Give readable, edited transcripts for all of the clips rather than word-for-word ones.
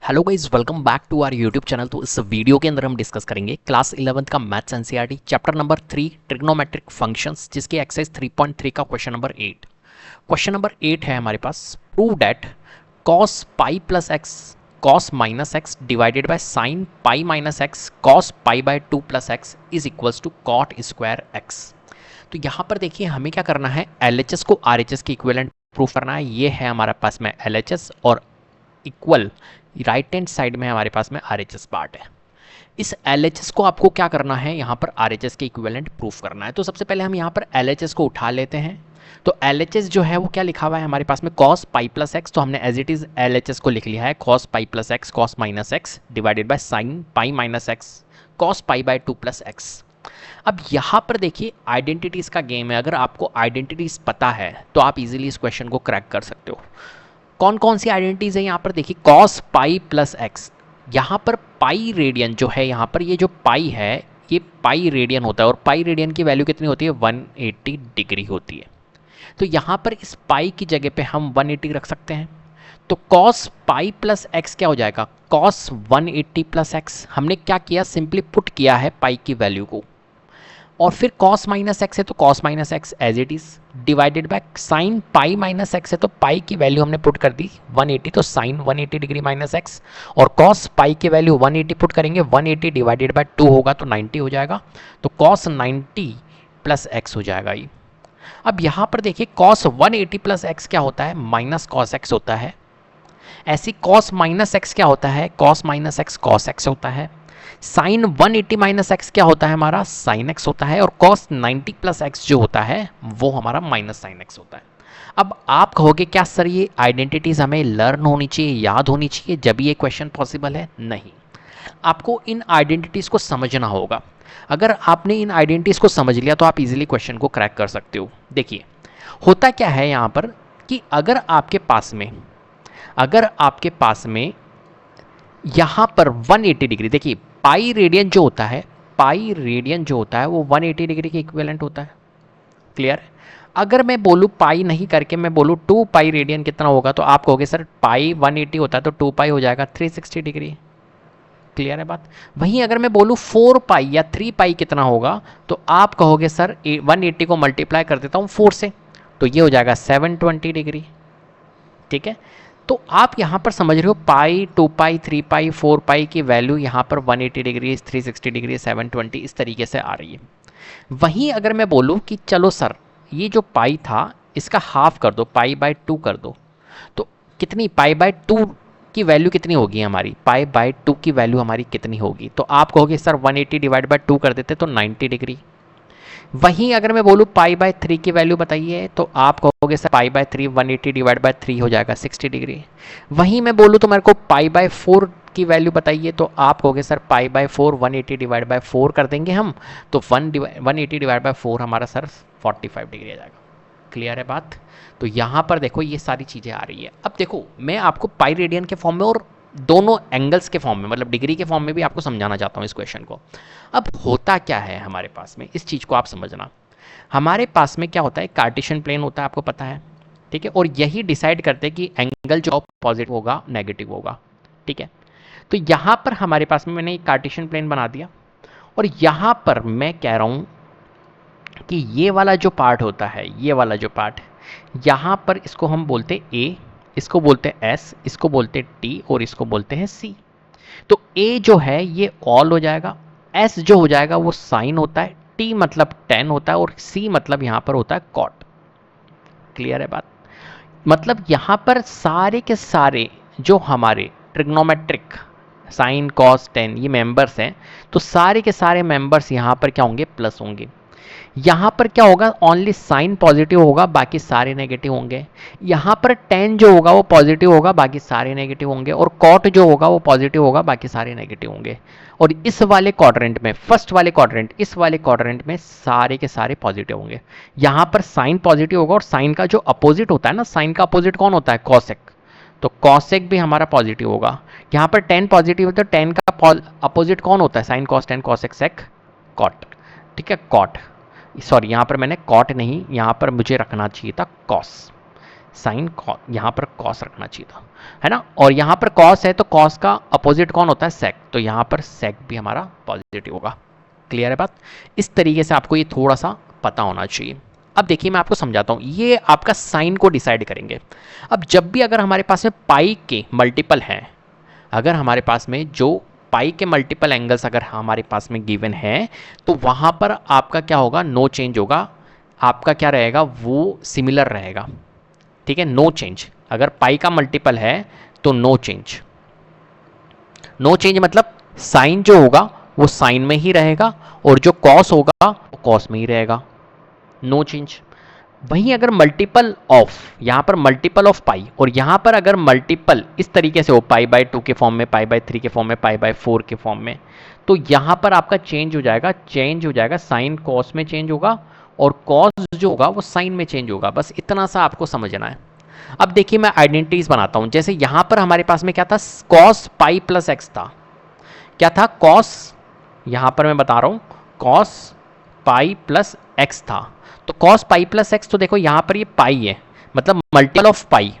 Hello guys, welcome back to our YouTube channel. तो इस video के अंदर हम डिस्कस करेंगे क्लास 11th का maths NCERT chapter number 3 trigonometric functions, जिसकी एक्सरसाइज 3.3 का क्वेश्चन नंबर 8। क्वेश्चन नंबर 8 है हमारे पास, prove that cos pi plus x cos minus x divided by sine pi minus x cos pi by 2 plus x is equals to cot square x. तो यहाँ पर देखिए हमें क्या करना है, एलएचएस को आरएचएस के इक्विवेलेंट प्रूफ करना है। ये है हमारे पास में एलएचएस और इक्वल राइट हैंड साइड में हमारे पास में आरएचएस पार्ट है। इस एलएचएस को आपको क्या करना है, यहाँ पर आरएचएस के इक्विवेलेंट प्रूफ करना है। तो सबसे पहले हम यहाँ पर एलएचएस को उठा लेते हैं। तो एलएचएस जो है वो क्या लिखा हुआ है हमारे पास में, कॉस पाई प्लस एक्स। तो हमने एज इट इज एलएचएस को लिख लिया है cos pi plus x cos minus x divided by sine pi minus x cos pi by 2 plus x. अब यहाँ पर देखिए आइडेंटिटीज का गेम है। अगर आपको आइडेंटिटीज पता है तो आप इजीली इस क्वेश्चन को क्रैक कर सकते हो। कौन कौन सी आइडेंटिटीज है यहाँ पर देखिए, कॉस पाई प्लस एक्स। यहाँ पर पाई रेडियन जो है, यहाँ पर ये जो पाई है ये पाई रेडियन होता है और पाई रेडियन की वैल्यू कितनी होती है, 180 डिग्री होती है। तो यहाँ पर इस पाई की जगह पे हम 180 रख सकते हैं। तो कॉस पाई प्लस एक्स क्या हो जाएगा, कॉस 180 प्लस एक्स। हमने क्या किया, सिंपली पुट किया है पाई की वैल्यू को। और फिर cos माइनस एक्स है तो cos minus X as it is divided by sine pi minus X है तो पाई की वैल्यू हमने पुट कर दी 180, तो साइन 180 डिग्री माइनस एक्स। और cos पाई की वैल्यू 180 पुट करेंगे, 180 डिवाइडेड बाय 2 होगा तो 90 हो जाएगा। तो cos 90 प्लस एक्स हो जाएगा ये। अब यहाँ पर देखिए cos 180 प्लस एक्स क्या होता है, माइनस cos एक्स होता है। ऐसी cos माइनस एक्स क्या होता है, cos minus x cos x होता है। साइन 180 माइनस एक्स क्या होता है हमारा, साइन एक्स होता है। और cos 90 प्लस एक्स जो होता है वो हमारा माइनस साइन एक्स होता है। अब आप कहोगे क्या सर ये आइडेंटिटीज हमें लर्न होनी चाहिए, याद होनी चाहिए जब ये क्वेश्चन पॉसिबल है? नहीं, आपको इन आइडेंटिटीज को समझना होगा। अगर आपने इन आइडेंटिटीज को समझ लिया तो आप इजीली क्वेश्चन को क्रैक कर सकते हो। देखिए होता क्या है यहाँ पर कि अगर आपके पास में यहाँ पर 180 डिग्री, देखिए पाई रेडियन जो होता है, पाई रेडियन जो होता है वो 180 डिग्री के इक्विवेलेंट होता है। क्लियर है? अगर मैं बोलूँ पाई नहीं करके मैं बोलूँ 2 पाई रेडियन कितना होगा, तो आप कहोगे सर पाई 180 होता है तो 2 पाई हो जाएगा 360 डिग्री। क्लियर है बात? वहीं अगर मैं बोलूँ 4 पाई या 3 पाई कितना होगा, तो आप कहोगे सर 180 को मल्टीप्लाई कर देता हूँ 4 से, तो ये हो जाएगा 720 डिग्री। ठीक है, तो आप यहाँ पर समझ रहे हो पाई 2 पाई 3 पाई 4 पाई की वैल्यू यहाँ पर 180 डिग्री 360 डिग्री 720 इस तरीके से आ रही है। वहीं अगर मैं बोलूँ कि चलो सर ये जो पाई था इसका हाफ कर दो, पाई बाय 2 कर दो, तो कितनी पाई बाय 2 की वैल्यू कितनी होगी हमारी, पाई बाय 2 की वैल्यू हमारी कितनी होगी, तो आप कहोगे सर 180 डिवाइड बाय 2 कर देते तो 90 डिग्री। वहीं अगर मैं बोलूँ पाई बाय 3 की वैल्यू बताइए, तो आप कहोगे sir pi by 3 180 divide by 3 हो जाएगा 60 डिग्री। वहीं मैं बोलूँ तो मेरे को पाई बाय 4 की वैल्यू बताइए, तो आप कहोगे sir pi by 4 180 divide by 4 कर देंगे हम, तो 180 डिवाइड बाय 4 हमारा सर 45 डिग्री आ जाएगा। क्लियर है बात? तो यहाँ पर देखो ये सारी चीज़ें आ रही है। अब देखो मैं आपको पाई रेडियन के फॉर्म में और दोनों एंगल्स के फॉर्म में, मतलब डिग्री के फॉर्म में भी आपको समझाना चाहता हूँ इस क्वेश्चन को। अब होता क्या है हमारे पास में, इस चीज़ को आप समझना। हमारे पास में क्या होता है, कार्टेशियन प्लेन होता है, आपको पता है। ठीक है, और यही डिसाइड करते हैं कि एंगल जो पॉजिटिव होगा नेगेटिव होगा। ठीक है, तो यहाँ पर हमारे पास में मैंने एक कार्टेशियन प्लेन बना दिया और यहाँ पर मैं कह रहा हूँ कि ये वाला जो पार्ट होता है, ये वाला जो पार्ट, यहाँ पर इसको हम बोलते हैं ए, इसको बोलते हैं एस, इसको बोलते हैं टी और इसको बोलते हैं सी। तो ए जो है ये ऑल हो जाएगा, एस जो हो जाएगा वो साइन होता है, टी मतलब टेन होता है और सी मतलब यहाँ पर होता है कॉट। क्लियर है बात? मतलब यहाँ पर सारे के सारे जो हमारे ट्रिग्नोमेट्रिक साइन कॉस टेन ये मेंबर्स हैं, तो सारे के सारे मेंबर्स यहाँ पर क्या होंगे, प्लस होंगे। यहाँ पर क्या होगा, ओनली साइन पॉजिटिव होगा बाकी सारे नेगेटिव होंगे। यहाँ पर टेन जो होगा वो पॉजिटिव होगा बाकी सारे नेगेटिव होंगे, और कॉट जो होगा वो पॉजिटिव होगा बाकी सारे नेगेटिव होंगे। और इस वाले क्वाड्रेंट में, फर्स्ट वाले क्वाड्रेंट, इस वाले क्वाड्रेंट में सारे के सारे पॉजिटिव होंगे। यहाँ पर साइन पॉजिटिव होगा और साइन का जो अपोजिट होता है ना, साइन का अपोजिट कौन होता है, कॉसेक, तो कॉसेक भी हमारा पॉजिटिव होगा। यहाँ पर टेन पॉजिटिव है तो टेन का अपोजिट कौन होता है, sine cos tan cosec sec cot. ठीक है, कॉट, सॉरी यहाँ पर मैंने कॉट नहीं, यहाँ पर मुझे रखना चाहिए था कॉस। साइन यहाँ पर कॉस रखना चाहिए था, है ना। और यहाँ पर कॉस है तो कॉस का अपोजिट कौन होता है, सेक, तो यहाँ पर सेक भी हमारा पॉजिटिव होगा। क्लियर है बात। इस तरीके से आपको ये थोड़ा सा पता होना चाहिए। अब देखिए मैं आपको समझाता हूँ, ये आपका साइन को डिसाइड करेंगे। अब जब भी अगर हमारे पास में पाई के मल्टीपल हैं, अगर हमारे पास में जो पाई के मल्टीपल एंगल्स अगर हमारे पास में गिवन है, तो वहाँ पर आपका क्या होगा, नो चेंज होगा। आपका क्या रहेगा, वो सिमिलर रहेगा। ठीक है, नो चेंज। अगर पाई का मल्टीपल है तो नो चेंज। नो चेंज मतलब साइन जो होगा वो साइन में ही रहेगा और जो कॉस होगा वो कॉस में ही रहेगा। No change. वहीं अगर मल्टीपल ऑफ, यहां पर मल्टीपल ऑफ पाई और यहां पर अगर मल्टीपल इस तरीके से हो, पाई बाय 2 के फॉर्म में, पाई बाय 3 के फॉर्म में, पाई बाय 4 के फॉर्म में, तो यहां पर आपका चेंज हो जाएगा, साइन कॉस में चेंज होगा और कॉस जो होगा वो साइन में चेंज होगा। बस इतना सा आपको समझना है। अब देखिए मैं आइडेंटिटीज बनाता हूं। जैसे यहां पर हमारे पास में क्या था, कॉस पाई प्लस एक्स था। क्या था, कॉस, यहां पर मैं बता रहा हूं कॉस पाई प्लस एक्स था। तो कॉस पाई प्लस एक्स, तो देखो यहां पर ये पाई है, मतलब मल्टीपल ऑफ पाई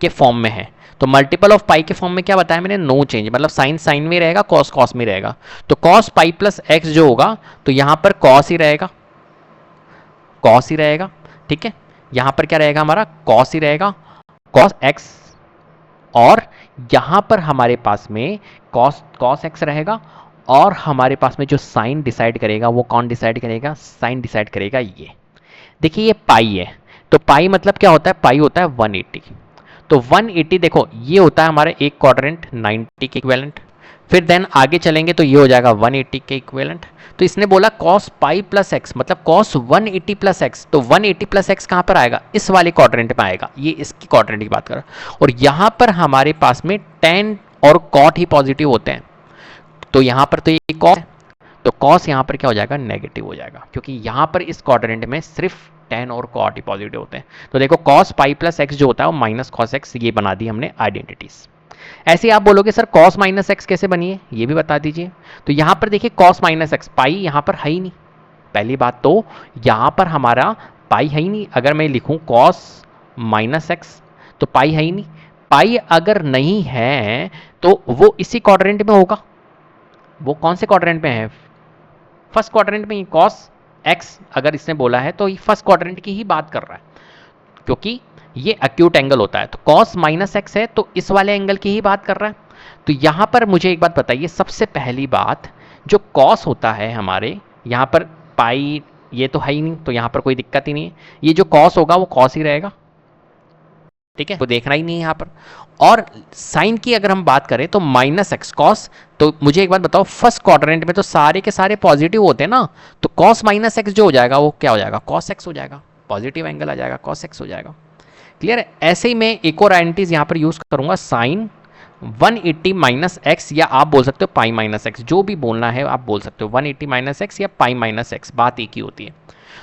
के फॉर्म में है। तो मल्टीपल ऑफ पाई के फॉर्म में क्या बताया मैंने, नो चेंज, मतलब साइन साइन में रहेगा, कॉस कॉस में रहेगा। तो कॉस पाई प्लस एक्स जो होगा तो यहां पर कॉस ही रहेगा, कॉस ही रहेगा। ठीक है, यहां पर क्या रहेगा हमारा, कॉस ही रहेगा, कॉस एक्स। और यहां पर हमारे पास में कॉस एक्स रहेगा और हमारे पास में जो साइन डिसाइड करेगा वो कौन डिसाइड करेगा, साइन डिसाइड करेगा ये। देखिए ये पाई है, तो पाई मतलब क्या होता है, पाई होता है 180। तो 180 देखो ये होता है हमारे एक क्वाड्रेंट 90 के इक्विवेलेंट। फिर देन आगे चलेंगे तो ये हो जाएगा 180 के इक्विवेलेंट। तो इसने बोला cos पाई प्लस एक्स मतलब cos 180 प्लस एक्स, तो 180 प्लस एक्स कहाँ पर आएगा, इस वाले क्वाड्रेंट में आएगा। ये इसकी क्वाड्रेंट की बात कर रहा है। और यहाँ पर हमारे पास में tan और cot ही पॉजिटिव होते हैं, तो यहाँ पर तो ये cos है, तो cos यहाँ पर क्या हो जाएगा, नेगेटिव हो जाएगा, क्योंकि यहाँ पर इस क्वाड्रेंट में सिर्फ tan और cot ही पॉजिटिव होते हैं। तो देखो cos पाई प्लस एक्स जो होता है वो माइनस cos एक्स, ये बना दी हमने आइडेंटिटीज। ऐसे आप बोलोगे सर cos माइनस एक्स कैसे बनी है, ये भी बता दीजिए। तो यहां पर देखिए cos माइनस एक्स, पाई यहां पर है ही नहीं। पहली बात तो यहां पर हमारा पाई है ही नहीं। अगर मैं लिखूं cos माइनस एक्स तो पाई है ही नहीं। पाई अगर नहीं है तो वो इसी क्वाड्रेंट में होगा। वो कौन से क्वाड्रेंट में है, फर्स्ट क्वाड्रेंट में ही। cos एक्स अगर इसने बोला है तो ये फर्स्ट क्वाड्रेंट की ही बात कर रहा है, क्योंकि ये एक्यूट एंगल होता है। तो cos माइनस एक्स है तो इस वाले एंगल की ही बात कर रहा है। तो यहां पर मुझे एक बात बताइए, सबसे पहली बात, जो cos होता है हमारे यहां पर, पाई ये तो है ही नहीं, तो यहां पर कोई दिक्कत ही नहीं है। ये जो cos होगा वो cos ही रहेगा। ठीक है, वो देखना ही नहीं है यहां पर। और साइन की अगर हम बात करें तो माइनस एक्स कॉस, तो मुझे एक बात बताओ, फर्स्ट क्वाड्रेंट में तो सारे के सारे पॉजिटिव होते हैं ना, तो cos माइनस एक्स जो हो जाएगा वो क्या हो जाएगा, cos एक्स हो जाएगा। पॉजिटिव एंगल आ जाएगा, cos एक्स हो जाएगा। क्लियर है। ऐसे ही मैं एक और आइडेंटिटीज यहां पर यूज करूंगा, साइन 180 माइनस एक्स, या आप बोल सकते हो पाई माइनस एक्स, जो भी बोलना है आप बोल सकते हो, 180 माइनस एक्स या पाई माइनस एक्स, बात एक ही होती है।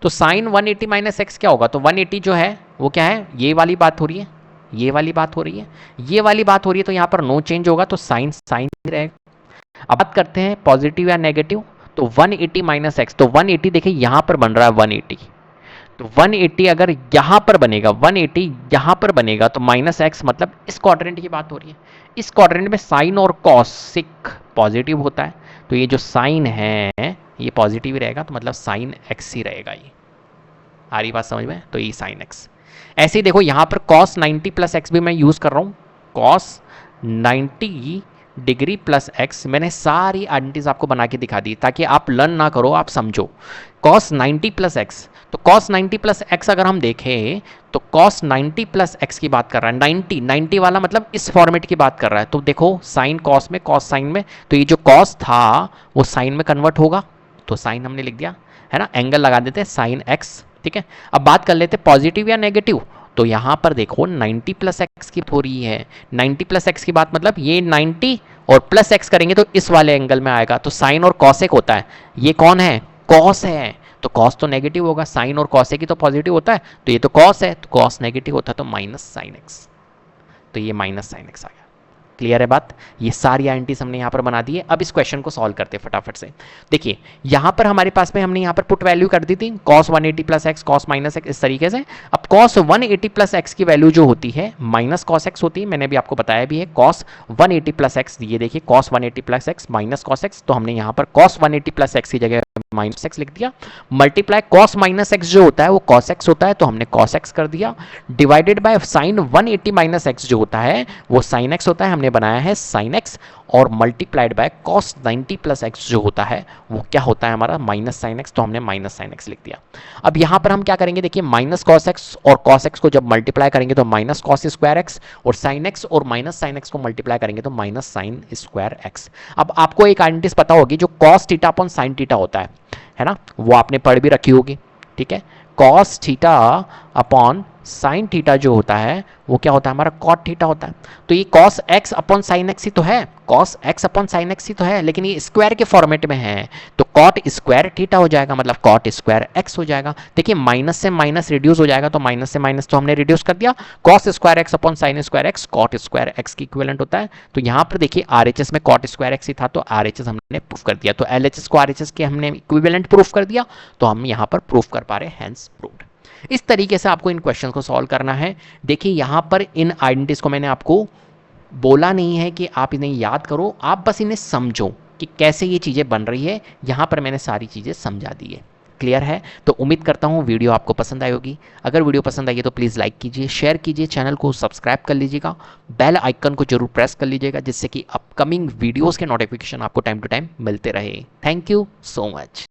तो साइन 180 माइनस एक्स क्या होगा, तो 180 जो है वो क्या है, ये वाली बात हो रही है, ये वाली बात हो रही है, ये वाली बात हो रही है, तो यहां पर नो चेंज होगा, तो साइन साइन रहेगा। अब बात करते हैं पॉजिटिव या नेगेटिव। तो 180 माइनस एक्स, तो 180 देखिए यहां पर बन रहा है 180, तो 180 अगर यहां पर बनेगा, 180 यहां पर बनेगा, तो माइनस एक्स मतलब इस क्वाड्रेंट की बात हो रही है। इस क्वाड्रेंट में साइन और कॉसिक पॉजिटिव होता है, तो ये जो साइन है ये पॉजिटिव ही रहेगा, तो मतलब साइन एक्स ही रहेगा। ये आ रही बात समझ में, तो ये साइन एक्स। ऐसे ही देखो यहां पर cos 90 प्लस एक्स भी मैं यूज कर रहा हूं, cos 90 डिग्री प्लस एक्स। मैंने सारी आइडेंटिटीज आपको बना के दिखा दी ताकि आप लर्न ना करो, आप समझो। cos 90 प्लस एक्स, तो cos 90 प्लस एक्स अगर हम देखें तो cos 90 प्लस एक्स की बात कर रहा है, 90 वाला मतलब इस फॉर्मेट की बात कर रहा है। तो देखो साइन cos में, cos साइन में, तो ये जो cos था वो साइन में कन्वर्ट होगा, तो साइन हमने लिख दिया, है ना, एंगल लगा देते हैं साइन एक्स। ठीक है, अब बात कर लेते पॉजिटिव या नेगेटिव। तो यहां पर देखो 90 प्लस एक्स की हो रही है, 90 प्लस एक्स की बात मतलब ये 90 और प्लस एक्स करेंगे तो इस वाले एंगल में आएगा, तो साइन और कॉसेक होता है। ये कौन है, कॉस है, तो कॉस तो नेगेटिव होगा, साइन और कॉसेक ही तो पॉजिटिव होता है, तो ये तो कॉस है, तो कॉस नेगेटिव होता है, तो माइनस साइन एक्स, तो ये माइनस साइन एक्स आ गया। क्लियर है बात? ये सारी आइडेंटिटीज हमने यहाँ पर बना दी है। अब इस क्वेश्चन को सॉल्व करते हैं फटाफट से। देखिए यहाँ पर हमारे पास में हमने यहाँ पर पुट वैल्यू कर दी थी cos 180 plus x cos minus x, इस तरीके से। अब cos 180 प्लस एक्स की वैल्यू जो होती है माइनस cos एक्स होती है, मैंने भी आपको बताया भी है। cos 180 प्लस एक्स, ये देखिए cos 180 plus x minus cos x, तो हमने यहाँ पर cos 180 प्लस एक्स की जगह माइनस एक्स लिख दिया। मल्टीप्लाई cos माइनस एक्स जो होता है वो cos एक्स होता है, तो हमने cos एक्स कर दिया। Divided by sin 180 minus x जो होता है वो sin एक्स होता है, हमने बनाया है sin एक्स। और multiplied by cos 90 plus x जो होता है वो क्या होता है हमारा माइनस sin एक्स, तो हमने माइनस sin एक्स लिख दिया। अब यहां पर हम क्या करेंगे, देखिए माइनस cos एक्स और cos एक्स को जब मल्टीप्लाई करेंगे तो माइनस cos स्क्वायर एक्स, और sin एक्स और माइनस sin एक्स को मल्टीप्लाई करेंगे तो माइनस sin स्क्वायर एक्स। अब आपको एक आइडेंटिटी पता होगी जो cos theta upon sin theta होता है ना, वो आपने पढ़ भी रखी होगी, ठीक है। cos theta upon sin theta जो होता है वो क्या होता है हमारा cot थीटा होता है। तो ये cos x upon sin x ही तो है, cos x upon sin x ही तो है, लेकिन ये स्क्वायर के फॉर्मेट में है, तो cot स्क्वायर थीटा हो जाएगा, मतलब cot स्क्वायर x हो जाएगा। देखिए माइनस से माइनस रिड्यूस हो जाएगा, तो माइनस से माइनस तो हमने रिड्यूस कर दिया। cos square x upon sin square x cot square x की इक्विवेलेंट होता है। तो यहाँ पर देखिए RHS में cot स्क्वायर x ही था, तो RHS हमने प्रूफ कर दिया। तो LHS को RHS के हमने इक्विवेलेंट प्रूफ कर दिया, तो हम यहाँ पर प्रूफ कर पा रहे हैं, हेंस प्रूव्ड। इस तरीके से आपको इन क्वेश्चन को सॉल्व करना है। देखिए यहां पर इन आइडेंटिटीज को मैंने आपको बोला नहीं है कि आप इन्हें याद करो, आप बस इन्हें समझो कि कैसे ये चीज़ें बन रही है। यहां पर मैंने सारी चीज़ें समझा दी है। क्लियर है? तो उम्मीद करता हूं वीडियो आपको पसंद आई होगी। अगर वीडियो पसंद आई है तो प्लीज़ लाइक कीजिए, शेयर कीजिए, चैनल को सब्सक्राइब कर लीजिएगा, बेल आइकन को जरूर प्रेस कर लीजिएगा, जिससे कि अपकमिंग वीडियोज़ के नोटिफिकेशन आपको टाइम टू टाइम मिलते रहे। Thank you so much.